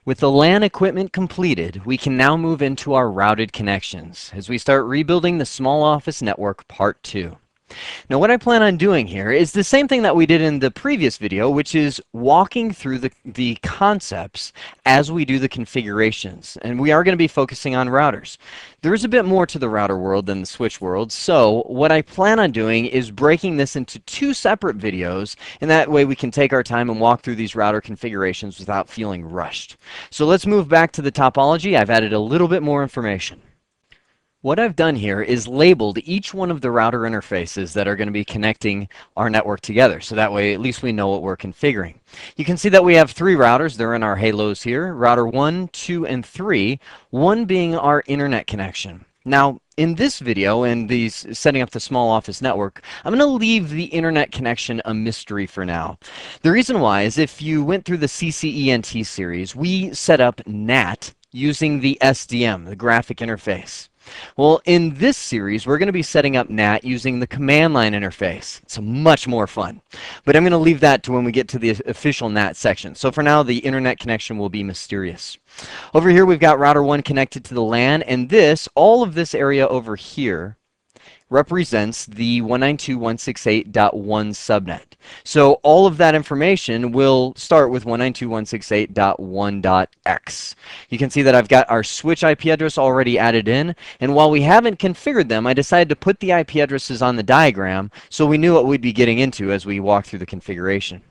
With the LAN equipment completed, we can now move into our routed connections as we start rebuilding the small office network part 2. Now what I plan on doing here is the same thing that we did in the previous video, which is walking through the concepts as we do the configurations. And we are going to be focusing on routers. There's a bit more to the router world than the switch world, so what I plan on doing is breaking this into 2 separate videos, and that way we can take our time and walk through these router configurations without feeling rushed. So let's move back to the topology. I've added a little bit more information. What I've done here is labeled each one of the router interfaces that are going to be connecting our network together. So that way at least we know what we're configuring. You can see that we have 3 routers. They're in our halos here. Router 1, 2, and 3. 1 being our internet connection. Now, in this video and these setting up the small office network, I'm going to leave the internet connection a mystery for now. The reason why is if you went through the CCENT series, we set up NAT using the SDM, the graphic interface. Well, in this series, we're going to be setting up NAT using the command line interface. It's much more fun. But I'm going to leave that to when we get to the official NAT section. So for now, the internet connection will be mysterious. Over here, we've got router 1 connected to the LAN, and all of this area over here represents the 192.168.1 subnet. So all of that information will start with 192.168.1.x. You can see that I've got our switch IP address already added in, and while we haven't configured them, I decided to put the IP addresses on the diagram so we knew what we'd be getting into as we walk through the configuration.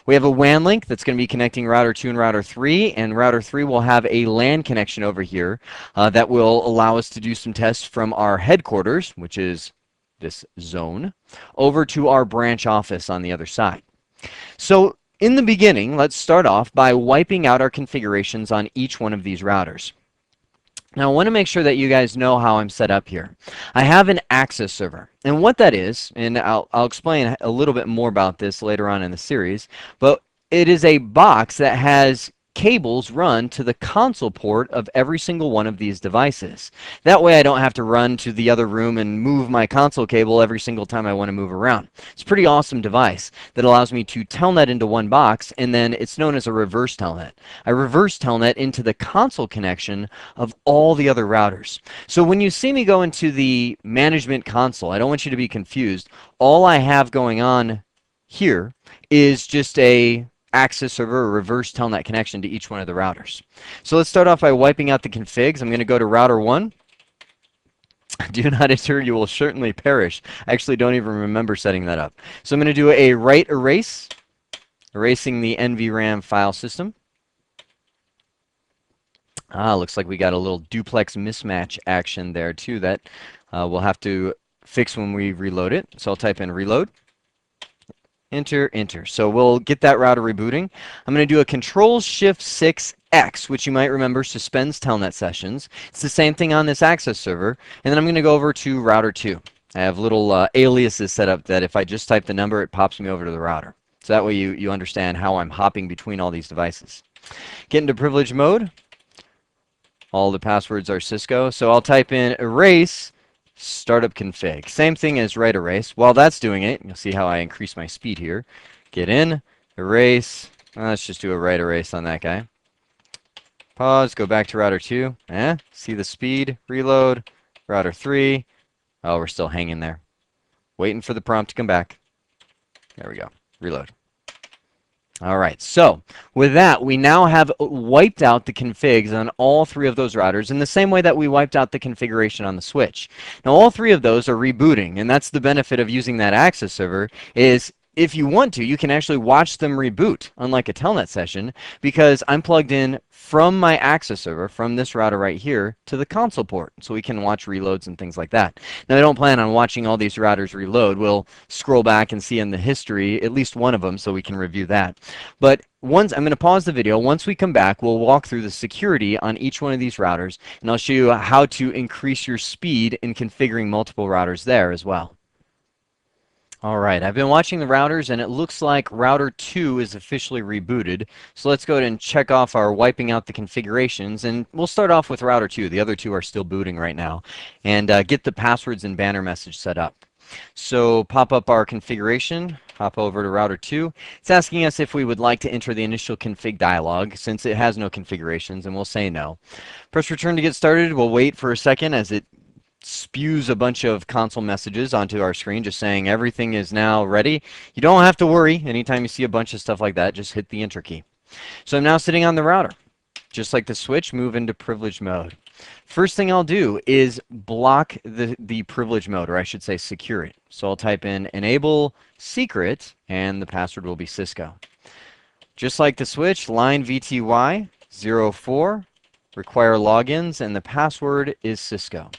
We have a WAN link that's going to be connecting router 2 and router 3, and router 3 will have a LAN connection over here that will allow us to do some tests from our headquarters, which is this zone, over to our branch office on the other side. So in the beginning, let's start off by wiping out our configurations on each one of these routers. Now, I want to make sure that you guys know how I'm set up here. I have an access server, and what that is, and I'll explain a little bit more about this later on in the series, but it is a box that has cables run to the console port of every single one of these devices. That way I don't have to run to the other room and move my console cable every single time I want to move around. It's a pretty awesome device that allows me to telnet into one box, and then it's known as a reverse telnet. I reverse telnet into the console connection of all the other routers. So when you see me go into the management console, I don't want you to be confused. All I have going on here is just a access server or reverse telnet connection to each one of the routers. So let's start off by wiping out the configs. I'm going to go to router 1. Do not enter, you will certainly perish. I actually don't even remember setting that up. So I'm going to do a write erase, erasing the NVRAM file system. Looks like we got a little duplex mismatch action there too that we'll have to fix when we reload it. So I'll type in reload. Enter, enter. So we'll get that router rebooting. I'm going to do a Control-Shift-6X, which you might remember suspends telnet sessions. It's the same thing on this access server. And then I'm going to go over to router 2. I have little aliases set up that if I just type the number, it pops me over to the router. So that way you understand how I'm hopping between all these devices. Get into privilege mode. All the passwords are Cisco. So I'll type in erase startup config. Same thing as write erase. While that's doing it, you'll see how I increase my speed here. Get in, erase. Let's just do a write erase on that guy. Pause, go back to router 2. See the speed, reload, router 3. Oh, we're still hanging there. Waiting for the prompt to come back. There we go, reload. All right, so with that, we now have wiped out the configs on all 3 of those routers in the same way that we wiped out the configuration on the switch. Now, all 3 of those are rebooting, and that's the benefit of using that access server is if you want to, you can actually watch them reboot, unlike a telnet session, because I'm plugged in from my access server, from this router right here, to the console port, so we can watch reloads and things like that. Now, I don't plan on watching all these routers reload. We'll scroll back and see in the history at least one of them so we can review that. But I'm going to pause the video. Once we come back, we'll walk through the security on each one of these routers, and I'll show you how to increase your speed in configuring multiple routers there as well. All right, I've been watching the routers, and it looks like router 2 is officially rebooted. So let's go ahead and check off our wiping out the configurations, and we'll start off with router 2. The other 2 are still booting right now, and get the passwords and banner message set up. So pop up our configuration, hop over to router 2. It's asking us if we would like to enter the initial config dialog since it has no configurations, and we'll say no. Press return to get started. We'll wait for a second as it spews a bunch of console messages onto our screen just saying everything is now ready. You don't have to worry. Anytime you see a bunch of stuff like that, just hit the enter key. So I'm now sitting on the router. Just like the switch, move into privilege mode. First thing I'll do is block the privilege mode, or I should say secure it. So I'll type in enable secret, and the password will be Cisco. Just like the switch, line VTY04, require logins, and the password is Cisco.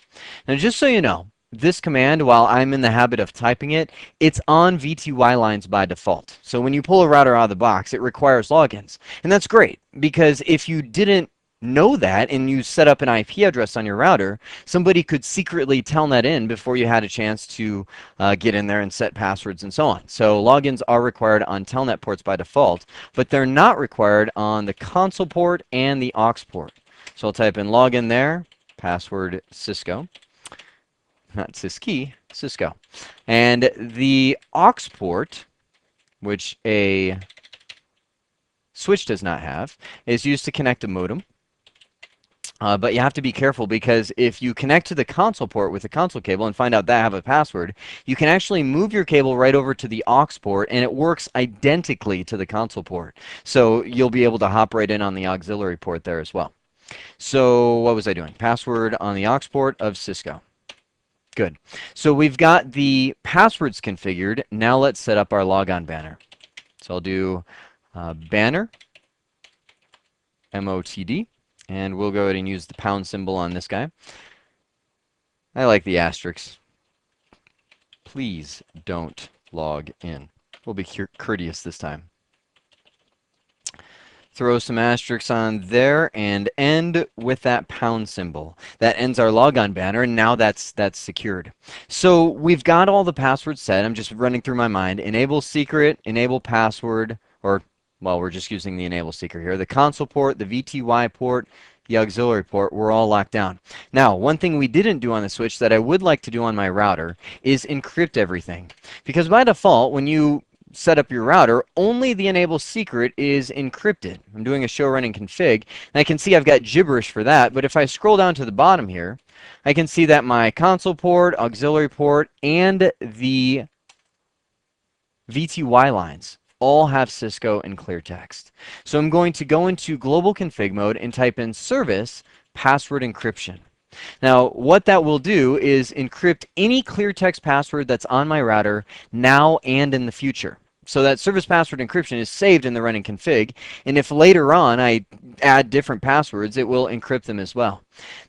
Now just so you know, this command, while I'm in the habit of typing it, it's on VTY lines by default. So when you pull a router out of the box, it requires logins. And that's great, because if you didn't know that and you set up an IP address on your router, somebody could secretly telnet in before you had a chance to get in there and set passwords and so on. So logins are required on telnet ports by default, but they're not required on the console port and the aux port. So I'll type in login there, password Cisco. Not Siski, Cisco. And the aux port, which a switch does not have, is used to connect a modem. But you have to be careful because if you connect to the console port with the console cable and find out that I have a password, you can actually move your cable right over to the aux port and it works identically to the console port. So you'll be able to hop right in on the auxiliary port there as well. So what was I doing? Password on the aux port of Cisco. Good. So we've got the passwords configured. Now let's set up our logon banner. So I'll do banner, MOTD, and we'll go ahead and use the pound symbol on this guy. I like the asterisks. Please don't log in. We'll be courteous this time. Throw some asterisks on there and end with that pound symbol. That ends our logon banner, and now that's secured. So we've got all the passwords set. I'm just running through my mind. Enable secret, enable password, or, well, we're just using the enable secret here. The console port, the VTY port, the auxiliary port, we're all locked down. Now, one thing we didn't do on the switch that I would like to do on my router is encrypt everything. Because by default, when you set up your router, only the enable secret is encrypted. I'm doing a show running config, and I can see I've got gibberish for that, but if I scroll down to the bottom here, I can see that my console port, auxiliary port, and the VTY lines all have Cisco and clear text. So I'm going to go into global config mode and type in service password encryption. Now, what that will do is encrypt any clear text password that's on my router now and in the future. So that service password encryption is saved in the running config, and if later on I add different passwords, it will encrypt them as well.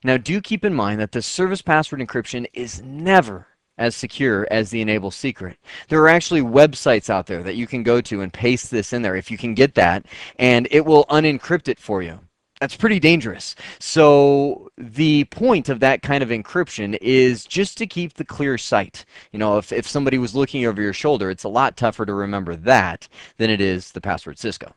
Now, do keep in mind that the service password encryption is never as secure as the enable secret. There are actually websites out there that you can go to and paste this in there if you can get that, and it will unencrypt it for you. That's pretty dangerous. So the point of that kind of encryption is just to keep the clear sight. You know, if somebody was looking over your shoulder, it's a lot tougher to remember that than it is the password Cisco.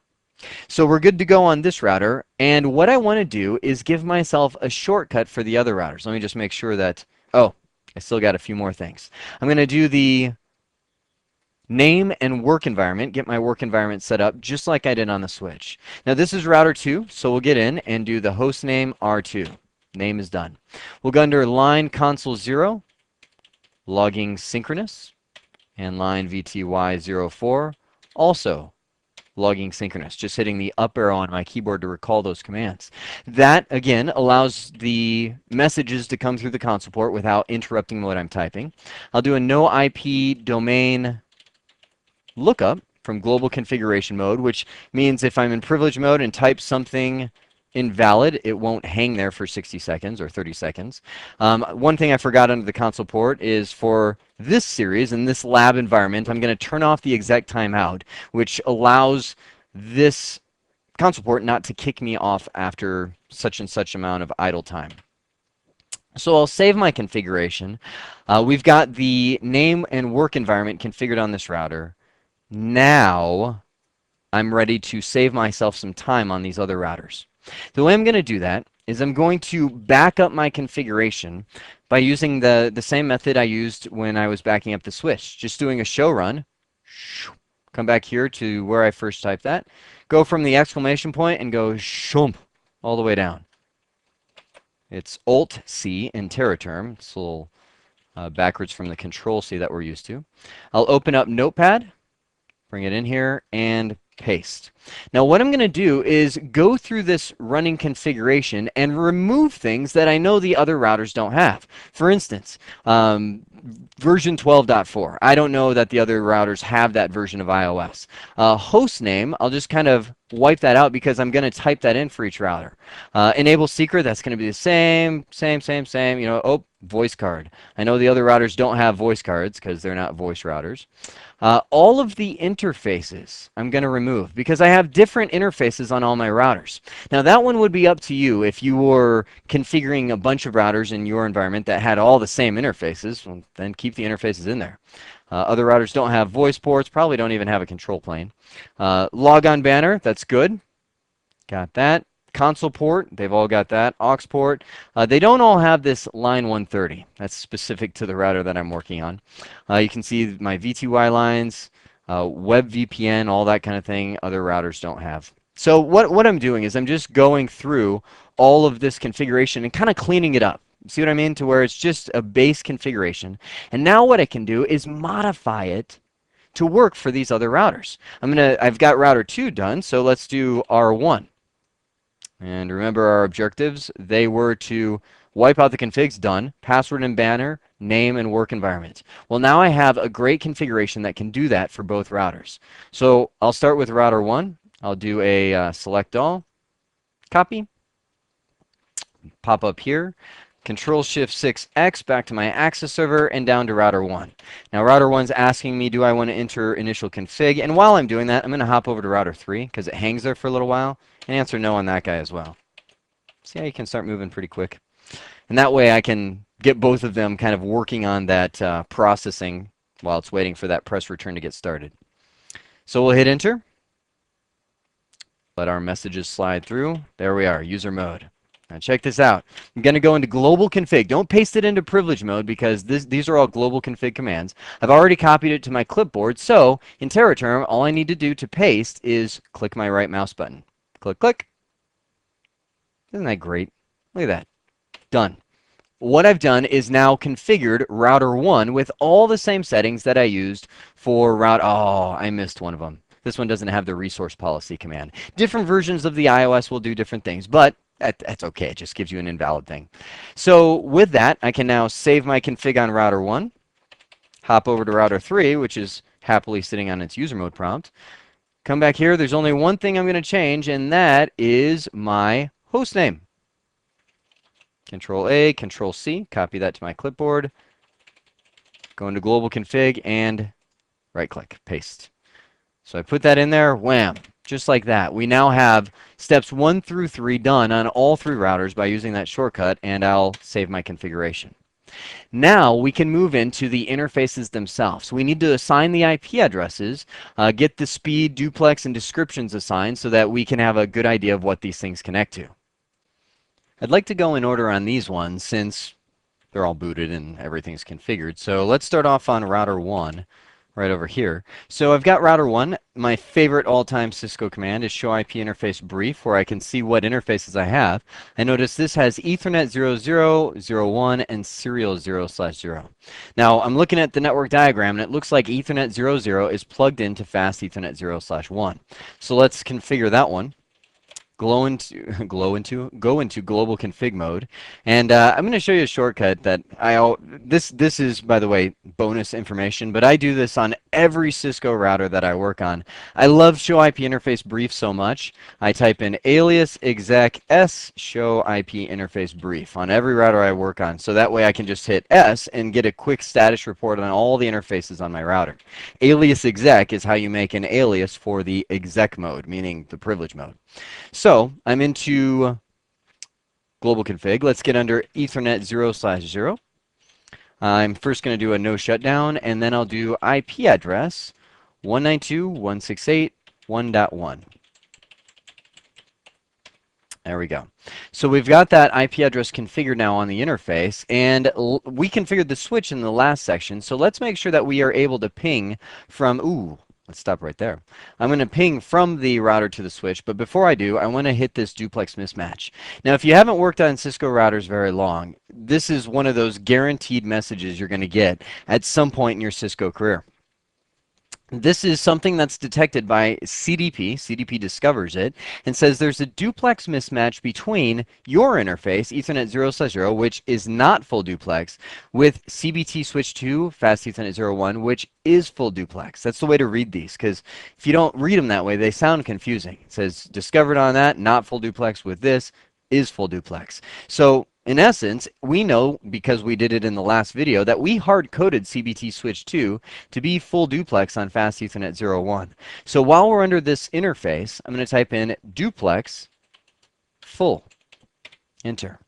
So we're good to go on this router, and what I want to do is give myself a shortcut for the other routers. Let me just make sure that, oh, I still got a few more things. I'm going to do the name and work environment, get my work environment set up just like I did on the switch. Now this is router 2, so we'll get in and do the host name R2. Name is done. We'll go under line console 0, logging synchronous, and line VTY04, also logging synchronous, just hitting the up arrow on my keyboard to recall those commands. That, again, allows the messages to come through the console port without interrupting what I'm typing. I'll do a no IP domain lookup from global configuration mode, which means if I'm in privilege mode and type something invalid, it won't hang there for 60 seconds or 30 seconds. One thing I forgot under the console port is for this series and this lab environment, I'm going to turn off the exec timeout, which allows this console port not to kick me off after such and such amount of idle time. So I'll save my configuration. We've got the name and work environment configured on this router. Now I'm ready to save myself some time on these other routers. The way I'm going to do that is I'm going to back up my configuration by using the same method I used when I was backing up the switch. Just doing a show run. Come back here to where I first typed that. Go from the exclamation point and go shump all the way down. It's Alt-C in Teraterm. It's a little backwards from the Control-C that we're used to. I'll open up Notepad, bring it in here, and paste. Now what I'm going to do is go through this running configuration and remove things that I know the other routers don't have. For instance, version 12.4. I don't know that the other routers have that version of iOS. Host name, I'll just kind of wipe that out because I'm going to type that in for each router. Enable secret, that's going to be the same. You know, oh, voice card. I know the other routers don't have voice cards because they're not voice routers. All of the interfaces I'm going to remove because I have different interfaces on all my routers. Now that one would be up to you if you were configuring a bunch of routers in your environment that had all the same interfaces, well, then keep the interfaces in there. Other routers don't have voice ports, probably don't even have a control plane. Logon banner, that's good. Got that. Console port, they've all got that. Aux port. They don't all have this line 130. That's specific to the router that I'm working on. You can see my VTY lines, web VPN, all that kind of thing. Other routers don't have. So what I'm doing is I'm just going through all of this configuration and kind of cleaning it up. See what I mean? To where it's just a base configuration. And now what I can do is modify it to work for these other routers. I've got router 2 done, so let's do R1. And remember our objectives, they were to wipe out the configs, done, password and banner, name and work environment. Well, now I have a great configuration that can do that for both routers. So I'll start with router 1. I'll do a select all, copy, pop up here, Control-Shift-6X back to my access server and down to router 1. Now router 1's asking me, do I want to enter initial config? And while I'm doing that, I'm going to hop over to router 3 because it hangs there for a little while and answer no on that guy as well. See how you can start moving pretty quick? And that way I can get both of them kind of working on that processing while it's waiting for that press return to get started. So we'll hit enter. Let our messages slide through. There we are, user mode. Now check this out. I'm going to go into global config. Don't paste it into privilege mode because these are all global config commands. I've already copied it to my clipboard, so in Teraterm, all I need to do to paste is click my right mouse button. Click, click. Isn't that great? Look at that. Done. What I've done is now configured router 1 with all the same settings that I used for route. Oh, I missed one of them. This one doesn't have the resource policy command. Different versions of the iOS will do different things, but that's okay. It just gives you an invalid thing. So with that, I can now save my config on router 1, hop over to router 3, which is happily sitting on its user mode prompt. Come back here. There's only one thing I'm going to change, and that is my host name. Control-A, Control-C, copy that to my clipboard. Go into global config and right-click, paste. So I put that in there, wham, just like that. We now have steps 1 through 3 done on all 3 routers by using that shortcut, and I'll save my configuration. Now we can move into the interfaces themselves. We need to assign the IP addresses, get the speed, duplex, and descriptions assigned so that we can have a good idea of what these things connect to. I'd like to go in order on these ones since they're all booted and everything's configured. So let's start off on router 1. Right over here. So I've got router 1. My favorite all-time Cisco command is show IP interface brief, where I can see what interfaces I have. I notice this has Ethernet 00, 01, and serial 0/0. Now I'm looking at the network diagram, and it looks like Ethernet 00 is plugged into fast Ethernet 0/1. So let's configure that one. Go into global config mode, and I'm going to show you a shortcut that this is, by the way, bonus information, but I do this on every Cisco router that I work on. I love show IP interface brief so much. I type in alias exec s show IP interface brief on every router I work on, so that way I can just hit S and get a quick status report on all the interfaces on my router. Alias exec is how you make an alias for the exec mode, meaning the privilege mode. So I'm into global config. Let's get under Ethernet 0/0. I'm first going to do a no shutdown, and then I'll do IP address 192.168.1.1. There we go. So we've got that IP address configured now on the interface, and we configured the switch in the last section. So let's make sure that we are able to ping from, let's stop right there. I'm going to ping from the router to the switch, but before I do, I want to hit this duplex mismatch. Now, if you haven't worked on Cisco routers very long, this is one of those guaranteed messages you're going to get at some point in your Cisco career. This is something that's detected by CDP. CDP discovers it and says there's a duplex mismatch between your interface, Ethernet 0/0, which is not full duplex, with CBT switch 2, fast Ethernet 0/1, which is full duplex. That's the way to read these, because if you don't read them that way, they sound confusing. It says discovered on that, not full duplex with this, is full duplex. So in essence, we know, because we did it in the last video, that we hard-coded CBT switch 2 to be full duplex on fast Ethernet 0/1. So while we're under this interface, I'm going to type in duplex full. Enter.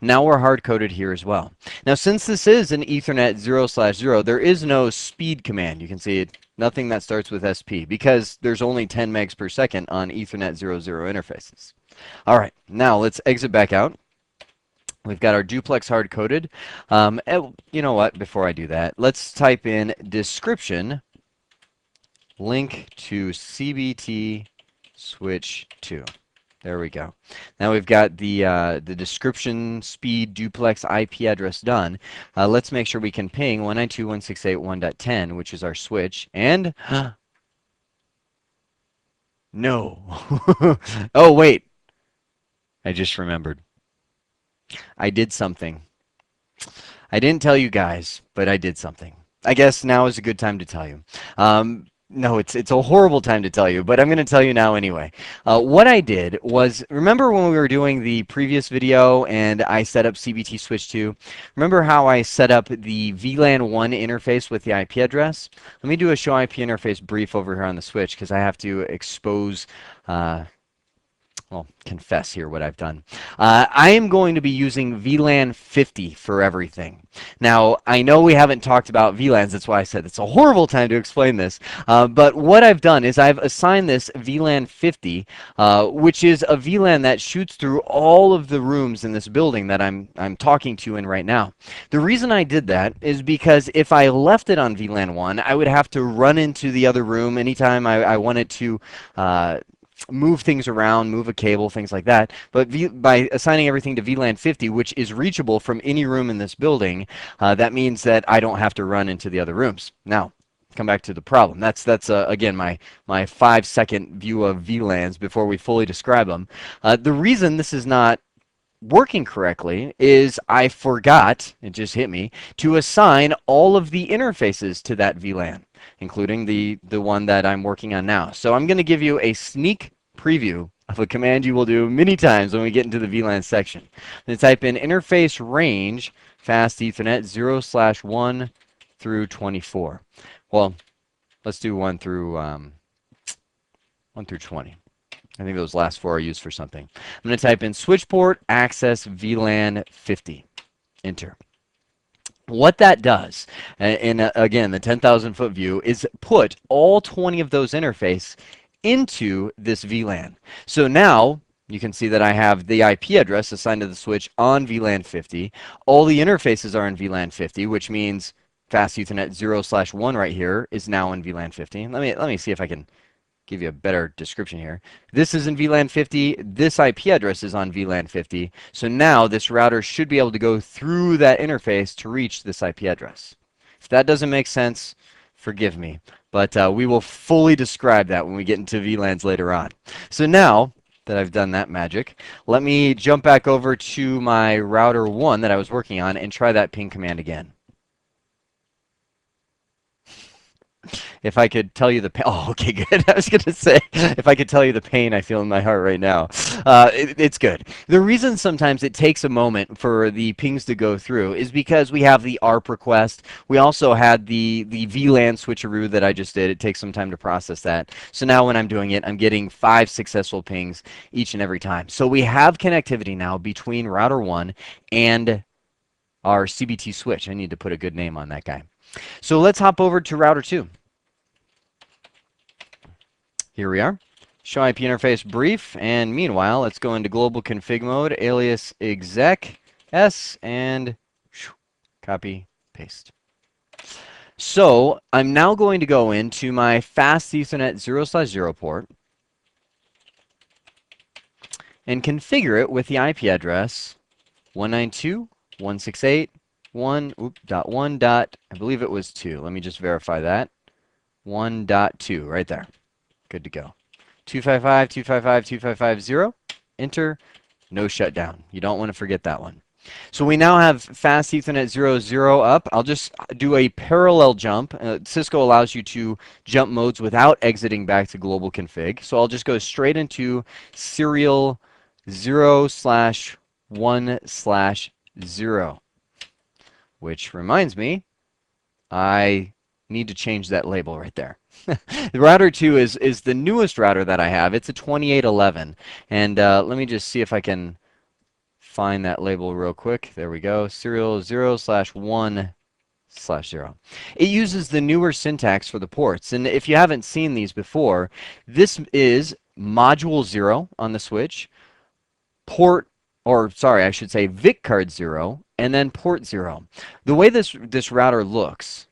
Now we're hard-coded here as well. Now, since this is an Ethernet 0/0, there is no speed command. You can see it, nothing that starts with SP, because there's only 10 megs per second on Ethernet 0/0 interfaces. All right, now let's exit back out. We've got our duplex hard-coded. You know what? Before I do that, let's type in description link to CBT switch 2. There we go. Now we've got the description speed duplex IP address done. Let's make sure we can ping 192.168.1.10, which is our switch. And no. Oh, wait. I just remembered. I did something. I didn't tell you guys, but I did something. I guess now is a good time to tell you. No, it's a horrible time to tell you, but I'm going to tell you now anyway. What I did was, remember when we were doing the previous video and I set up CBT switch 2? Remember how I set up the VLAN 1 interface with the IP address? Let me do a show IP interface brief over here on the switch, because I have to expose well, confess here what I've done. I am going to be using VLAN 50 for everything. Now, I know we haven't talked about VLANs, that's why I said it's a horrible time to explain this. But what I've done is I've assigned this VLAN 50, which is a VLAN that shoots through all of the rooms in this building that I'm talking to in right now. The reason I did that is because if I left it on VLAN 1, I would have to run into the other room anytime I wanted to move things around, move a cable, things like that. But by assigning everything to VLAN 50, which is reachable from any room in this building, that means that I don't have to run into the other rooms. Now, come back to the problem. That's again my 5-second view of VLANs before we fully describe them. The reason this is not working correctly is I forgot, it just hit me, to assign all of the interfaces to that VLAN, including the one that I'm working on now. So I'm going to give you a sneak preview of a command you will do many times when we get into the VLAN section. I'm going to type in interface range fast Ethernet 0/1 through 24. Well, let's do 1 through 20. I think those last 4 are used for something. I'm going to type in switch port access VLAN 50. Enter. What that does, in again, the 10,000 foot view, is put all 20 of those interface into this VLAN. So now you can see that I have the IP address assigned to the switch on VLAN 50. All the interfaces are in VLAN 50, which means fast Ethernet 0/1 right here is now in VLAN 50. Let me see if I can give you a better description here. This is in VLAN 50. This IP address is on VLAN 50. So now this router should be able to go through that interface to reach this IP address. If that doesn't make sense, forgive me. But we will fully describe that when we get into VLANs later on. So now that I've done that magic, let me jump back over to my router 1 that I was working on and try that ping command again. If I could tell you the pain, oh, okay, good. I was going to say, if I could tell you the pain I feel in my heart right now, it's good. The reason sometimes it takes a moment for the pings to go through is because we have the ARP request. We also had the VLAN switcheroo that I just did. It takes some time to process that. So now when I'm doing it, I'm getting 5 successful pings each and every time. So we have connectivity now between router 1 and our CBT switch. I need to put a good name on that guy. So let's hop over to router 2. Here we are. Show IP interface brief, and meanwhile, let's go into global config mode, alias exec s, and copy, paste. So I'm now going to go into my fast Ethernet 0/0 port and configure it with the IP address 192.168.1.1. I believe it was 2. Let me just verify that. 1.2 right there. Good to go. 255.255.255.0. Enter. No shutdown. You don't want to forget that one. So we now have fast Ethernet 0/0 up. I'll just do a parallel jump. Cisco allows you to jump modes without exiting back to global config. So I'll just go straight into serial 0/1/0. Which reminds me, I need to change that label right there. The router 2 is the newest router that I have. It's a 2811. And let me just see if I can find that label real quick. There we go. Serial 0/1/0. It uses the newer syntax for the ports. And if you haven't seen these before, this is module 0 on the switch, port, or sorry, I should say VIC card 0, and then port 0. The way this router looks,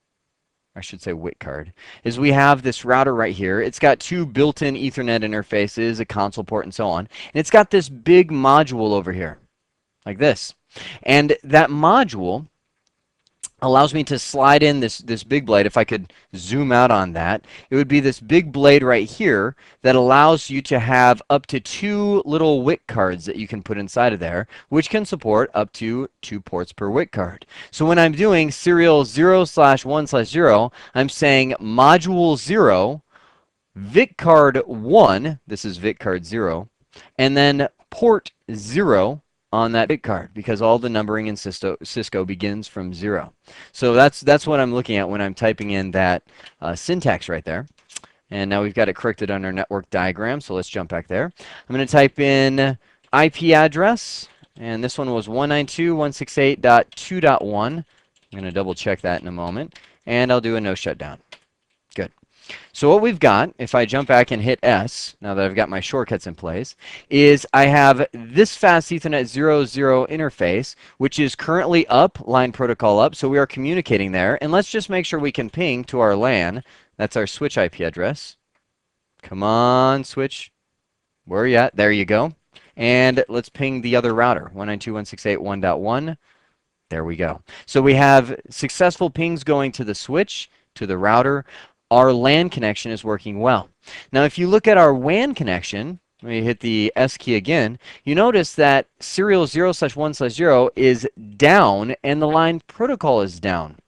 I should say WIC card, is we have this router right here. It's got 2 built-in Ethernet interfaces, a console port, and so on. And it's got this big module over here, like this. And that module allows me to slide in this big blade. If I could zoom out on that, it would be this big blade right here that allows you to have up to 2 little WIC cards that you can put inside of there, which can support up to 2 ports per WIC card. So when I'm doing serial 0/1/0, I'm saying module 0, VIC card 1, this is VIC card 0, and then port 0 on that VIC card, because all the numbering in Cisco begins from 0. So that's what I'm looking at when I'm typing in that syntax right there. And now we've got it corrected on our network diagram, so let's jump back there. I'm going to type in IP address, and this one was 192.168.2.1. I'm going to double check that in a moment, and I'll do a no shutdown. Good. So what we've got, if I jump back and hit S, now that I've got my shortcuts in place, is I have this fast Ethernet 0/0 interface, which is currently up, line protocol up, so we are communicating there. And let's just make sure we can ping to our LAN. That's our switch IP address. Come on, switch. Where are you at? There you go. And let's ping the other router, 192.168.1.1. There we go. So we have successful pings going to the switch, to the router. Our LAN connection is working well. Now, if you look at our WAN connection, let me hit the S key again, you notice that serial 0/1/0 is down and the line protocol is down.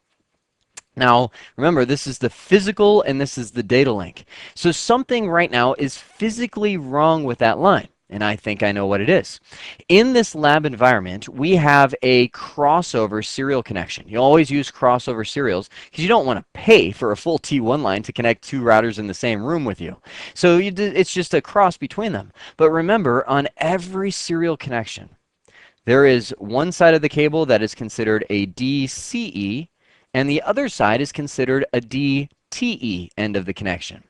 Now, remember, this is the physical and this is the data link. So something right now is physically wrong with that line. And I think I know what it is. In this lab environment, we have a crossover serial connection. You always use crossover serials because you don't want to pay for a full T1 line to connect 2 routers in the same room with you. So it's just a cross between them. But remember, on every serial connection, there is one side of the cable that is considered a DCE, and the other side is considered a DTE end of the connection.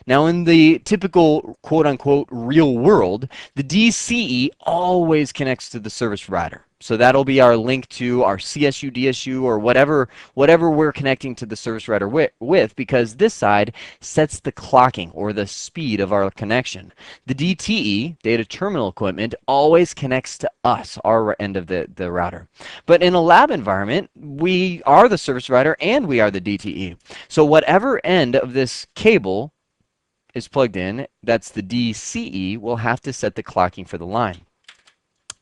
Now, in the typical quote-unquote real world, the DCE always connects to the service provider. So that'll be our link to our CSU, DSU, or whatever we're connecting to the service provider with, because this side sets the clocking or the speed of our connection. The DTE, data terminal equipment, always connects to us, our end of the router. But in a lab environment, we are the service provider and we are the DTE. So whatever end of this cable is plugged in, that's the DCE, will have to set the clocking for the line.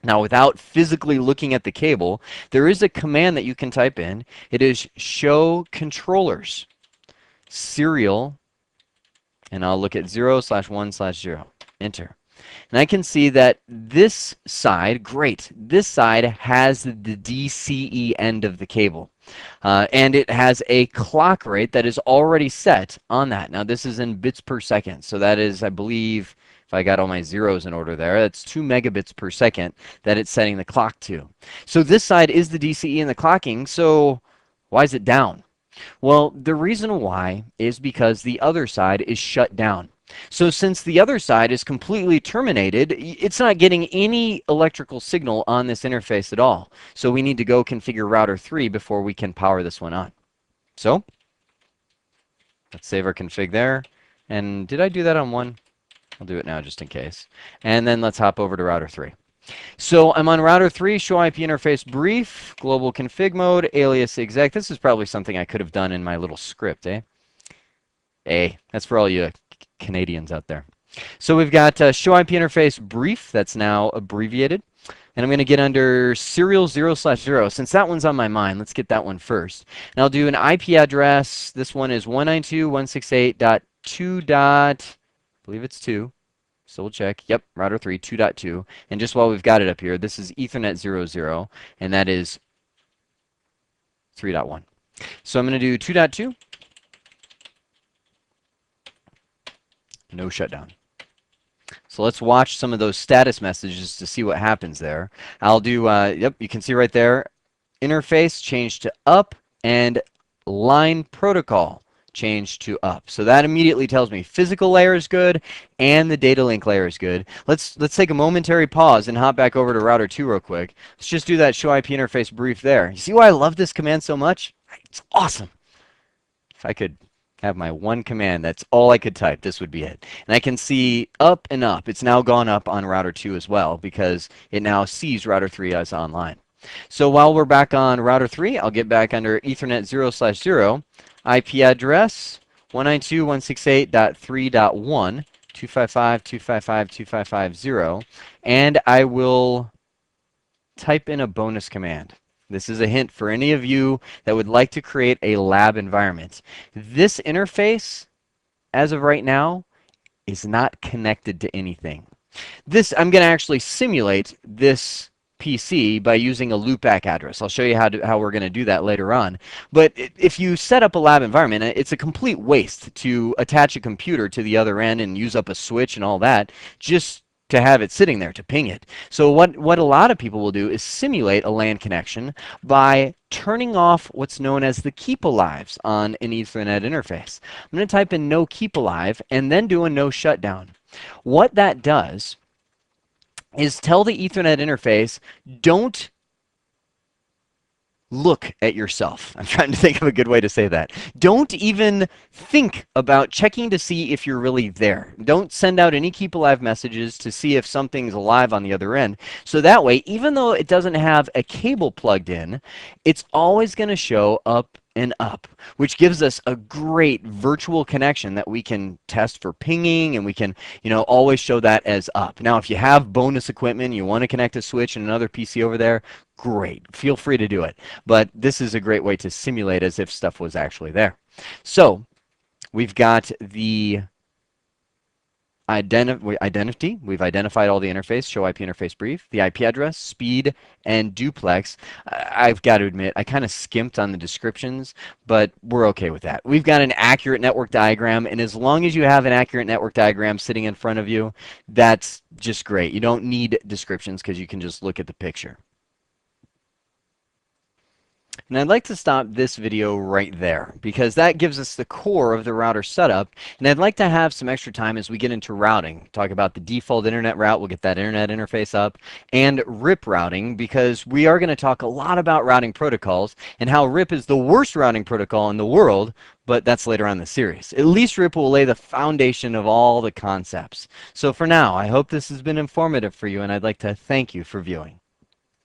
Now, without physically looking at the cable, there is a command that you can type in. It is show controllers serial, and I'll look at 0/1/0. Enter. And I can see that this side, great, this side has the DCE end of the cable. And it has a clock rate that is already set on that. Now, this is in bits per second. So that is, I believe, if I got all my zeros in order there, that's 2 megabits per second that it's setting the clock to. So this side is the DCE and the clocking. So why is it down? Well, the reason why is because the other side is shut down. So since the other side is completely terminated, it's not getting any electrical signal on this interface at all. So we need to go configure router 3 before we can power this one on. So let's save our config there. And did I do that on 1? I'll do it now just in case. And then let's hop over to router 3. So I'm on router 3, show IP interface brief, global config mode, alias exec. This is probably something I could have done in my little script, eh? That's for all you Canadians out there. So we've got show IP interface brief, that's now abbreviated. And I'm going to get under serial 0/0. Since that one's on my mind, let's get that one first. And I'll do an IP address. This one is 192.168.2. I believe it's 2. So we'll check. Yep, router 3, 2.2. And just while we've got it up here, this is Ethernet 00, and that is 3.1. So I'm going to do 2.2. No shutdown. So let's watch some of those status messages to see what happens there. I'll do, yep, you can see right there, interface changed to up and line protocol changed to up. So that immediately tells me physical layer is good and the data link layer is good. Let's take a momentary pause and hop back over to router 2 real quick. Let's just do that show IP interface brief there. You see why I love this command so much? It's awesome. If I could have my one command, that's all I could type, this would be it. And I can see up and up. It's now gone up on router 2 as well because it now sees router 3 as online. So while we're back on router 3, I'll get back under Ethernet 0/0, IP address 192.168.3.1, 255.255.255.0, and I will type in a bonus command. This is a hint for any of you that would like to create a lab environment. This interface, as of right now, is not connected to anything. I'm going to actually simulate this PC by using a loopback address. I'll show you how we're going to do that later on. But if you set up a lab environment, it's a complete waste to attach a computer to the other end and use up a switch and all that just to have it sitting there to ping it. So what a lot of people will do is simulate a LAN connection by turning off what's known as the keep alives on an Ethernet interface. I'm going to type in no keep alive and then do a no shutdown. What that does is tell the Ethernet interface, don't look at yourself. I'm trying to think of a good way to say that. Don't even think about checking to see if you're really there. Don't send out any keep alive messages to see if something's alive on the other end. So that way, even though it doesn't have a cable plugged in, it's always going to show up and up, which gives us a great virtual connection that we can test for pinging, and we can, always show that as up. Now, if you have bonus equipment, you want to connect a switch and another PC over there, great. Feel free to do it. But this is a great way to simulate as if stuff was actually there. So we've got the identity. We've identified all the interface, show IP interface brief, the IP address, speed, and duplex. I've got to admit, I kind of skimped on the descriptions, but we're okay with that. We've got an accurate network diagram, and as long as you have an accurate network diagram sitting in front of you, that's just great. You don't need descriptions because you can just look at the picture. And I'd like to stop this video right there because that gives us the core of the router setup. And I'd like to have some extra time as we get into routing. Talk about the default internet route, we'll get that internet interface up, and RIP routing, because we are going to talk a lot about routing protocols and how RIP is the worst routing protocol in the world, but that's later on in the series. At least RIP will lay the foundation of all the concepts. So for now, I hope this has been informative for you, and I'd like to thank you for viewing.